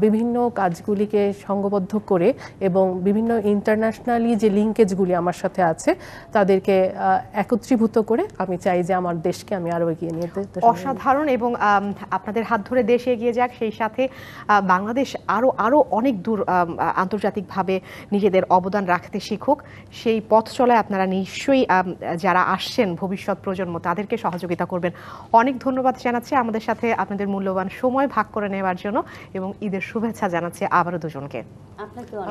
বিভিন্ন কাজগুলিকে সংঘবদ্ধ করে এবং বিভিন্ন ইন্টারন্যাশনালি যে লিঙ্কেজগুলি আমার সাথে আছে তাদেরকে একত্রীভূত করে আমি চাই যে আমার দেশকে আমি আরো এগিয়ে নিয়ে যেতে। অসাধারণ, এবং আপনাদের হাত ধরে দেশ এগিয়ে যাক, সেই সাথে বাংলাদেশ আরো অনেক দূর আন্তর্জাতিকভাবে নিজেদের অবদান রাখতে শিখুক। সেই পথ চলায় আপনারা নিশ্চয়ই যারা আসছেন ভবিষ্যৎ প্রজন্ম, তাদেরকে সহযোগিতা করবেন। অনেক ধন্যবাদ জানাচ্ছি আমাদের সাথে আপনাদের মূল্যবান সময় ভাগ করে নেওয়ার জন্য, এবং ঈদের শুভেচ্ছা জানাচ্ছি আবারও দুজনকে।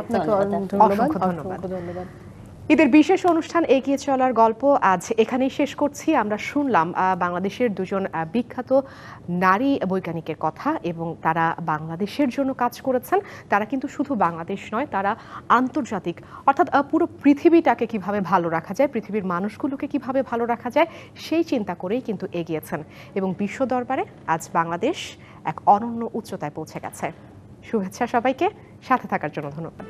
আপনাকে অসংখ্য ধন্যবাদ। ঈদের বিশেষ অনুষ্ঠান এগিয়ে চলার গল্প আজ এখানেই শেষ করছি। আমরা শুনলাম বাংলাদেশের দুজন বিখ্যাত নারী বৈজ্ঞানিকের কথা, এবং তারা বাংলাদেশের জন্য কাজ করেছেন। তারা কিন্তু শুধু বাংলাদেশ নয়, তারা আন্তর্জাতিক, অর্থাৎ পুরো পৃথিবীটাকে কিভাবে ভালো রাখা যায়, পৃথিবীর মানুষগুলোকে কিভাবে ভালো রাখা যায়, সেই চিন্তা করেই কিন্তু এগিয়েছেন, এবং বিশ্ব দরবারে আজ বাংলাদেশ এক অনন্য উচ্চতায় পৌঁছে গেছে। শুভেচ্ছা সবাইকে, সাথে থাকার জন্য ধন্যবাদ।